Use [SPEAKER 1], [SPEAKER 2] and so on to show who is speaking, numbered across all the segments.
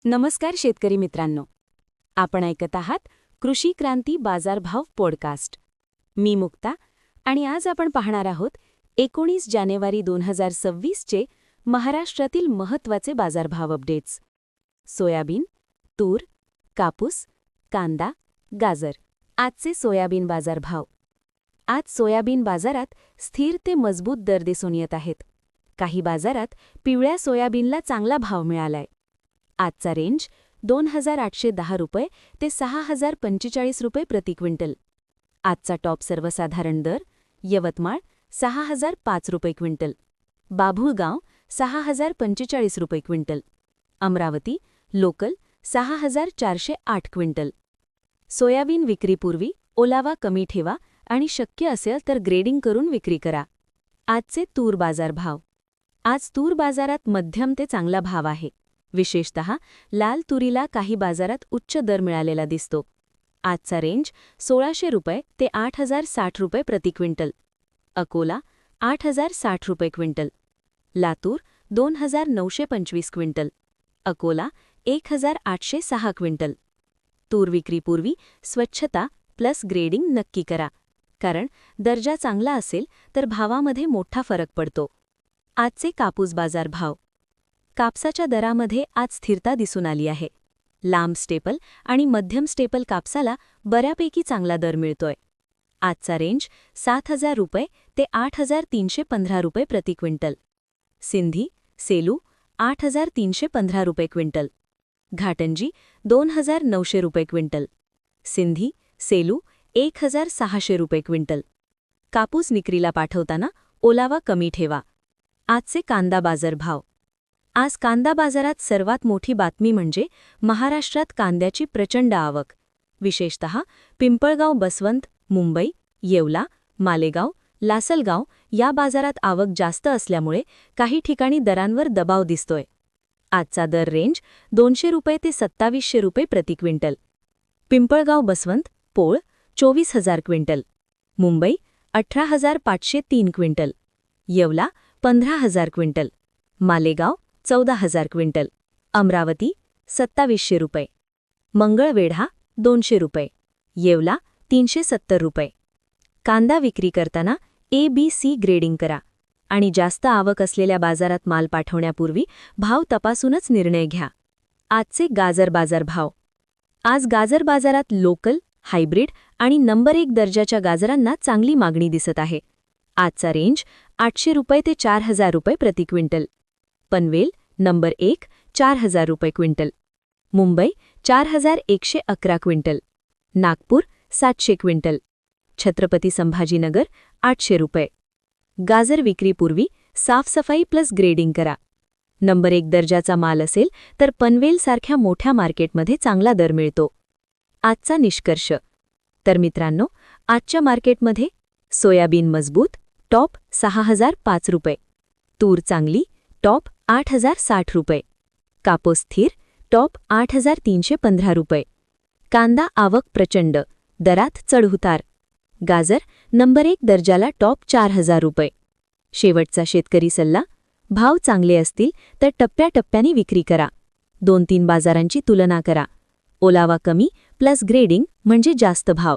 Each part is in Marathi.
[SPEAKER 1] नमस्कार शेतकरी मित्रांनो, आपण ऐकत आहात कृषी क्रांती बाजारभाव पॉडकास्ट. मी मुक्ता आणि आज आपण पाहणार आहोत 19 जानेवारी 2026 चे महाराष्ट्रातील महत्त्वाचे बाजारभाव अपडेट्स. सोयाबीन, तूर, कापूस, कांदा, गाजर. आजचे सोयाबीन बाजारभाव. आज सोयाबीन बाजारात स्थिर ते मजबूत दर दिसून येत आहेत. काही बाजारात पिवळ्या सोयाबीनला चांगला भाव मिळालाय. आजचा रेंज 2,810 रुपये ते 6,045 रुपये प्रति क्विंटल. आजचा टॉप सर्वसाधारण दर यवतमाळ 6,005 रुपये क्विंटल, बाभुळगाव 6,045 रुपये quintal, Amravati local 6,408 quintal. Soybean विक्रीपूर्वी ओलावा कमी ठेवा आणि शक्य असेल तर ग्रेडिंग करून विक्री करा. आजचे तूर बाजारभाव. आज तूर बाजारात मध्यम ते चांगला भाव आहे. विशेषतः लाल तुरीला काही बाजारात उच्च दर मिळालेला दिसतो. आजचा रेंज 1,600 रुपये ते 8,060 रुपये प्रति क्विंटल. अकोला 8,060 रुपये quintal, Latur 2,925 quintal, Akola 1,806 quintal. तूर विक्रीपूर्वी स्वच्छता प्लस ग्रेडिंग नक्की करा, कारण दर्जा चांगला असेल तर भावामध्ये मोठा फरक पडतो. आजचे कापूस बाजारभाव. कापसाच्या दरामध्ये आज स्थिरता दिसून आली आहे. लांब स्टेपल आणि मध्यम स्टेपल कापसाला बऱ्यापैकी चांगला दर मिळतोय. आजचा रेंज 7,000 रुपये ते 8,315 रुपये प्रति क्विंटल. सिंधी, सेलू 8,315 रुपये क्विंटल, घाटंजी 2,900 रुपये क्विंटल, सिंधी, सेलू 1,600 रुपये क्विंटल. कापूस विक्रीला पाठवताना ओलावा कमी ठेवा. आजचे कांदा बाजारभाव. आज कांदा बाजारात सर्वात मोठी बातमी म्हणजे महाराष्ट्रात कांद्याची प्रचंड आवक. विशेषतः पिंपळगाव, बसवंत, मुंबई, येवला, मालेगाव, लासलगाव या बाजारात आवक जास्त असल्यामुळे काही ठिकाणी दरांवर दबाव दिसतोय. आजचा दर रेंज 200 रुपये ते 2700 रुपये प्रति क्विंटल. पिंपळगाव, बसवंत, पोळ 24,000 quintal, Mumbai 18,503 quintal, Yeola 15,000 quintal, Malegaon 14,000 quintal, Amravati 2700 रुपये, मंगळवेढा 200 रुपये, येवला 370 रुपये. कांदा विक्री करताना ABC ग्रेडिंग करा आणि जास्त आवक असलेल्या बाजारात माल पाठवण्यापूर्वी भाव तपासूनच निर्णय घ्या. आजचे गाजर बाजारभाव. आज गाजर बाजारात लोकल, हायब्रिड आणि नंबर 1 दर्जाच्या गाजरांना चांगली मागणी दिसत आहे. आजचा रेंज 800 रुपये ते 4,000 रुपये प्रति क्विंटल. पनवेल नंबर 1 4,000 रुपये quintal, Mumbai 4,111 quintal, Nagpur 700 quintal, Chhatrapati Sambhajinagar 800 रुपये. गाजर विक्रीपूर्वी साफसफाई प्लस ग्रेडिंग करा. नंबर 1 दर्जाचा माल असेल तर पनवेलसारख्या मोठ्या मार्केटमध्ये चांगला दर मिळतो. आजचा निष्कर्ष. तर मित्रांनो, आजच्या मार्केटमध्ये सोयाबीन मजबूत, टॉप 6,005 रुपये, तूर चांगली, टॉप 8,060 रुपये, कापूस स्थिर, टॉप 8,315 रुपये, कांदा आवक प्रचंड, दरात चढउतार, गाजर नंबर 1 दर्जाला टॉप 4,000 रुपये. शेवटचा शेतकरी सल्ला: भाव चांगले असतील तर टप्प्याटप्प्याने विक्री करा. 2-3 बाजारांची तुलना करा. ओलावा कमी प्लस ग्रेडिंग म्हणजे जास्त भाव.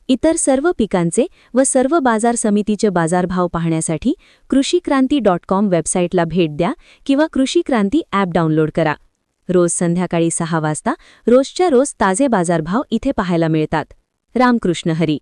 [SPEAKER 1] इतर सर्व पिकांचे व सर्व बाजार समितीचे बाजारभाव पाहण्यासाठी कृषीक्रांती.com वेबसाईटला भेट द्या किंवा कृषी क्रांती ॲप डाउनलोड करा. रोज संध्याकाळी 6 वाजता रोजच्या रोज ताजे बाजारभाव इथे पाहायला मिळतात. रामकृष्ण हरी.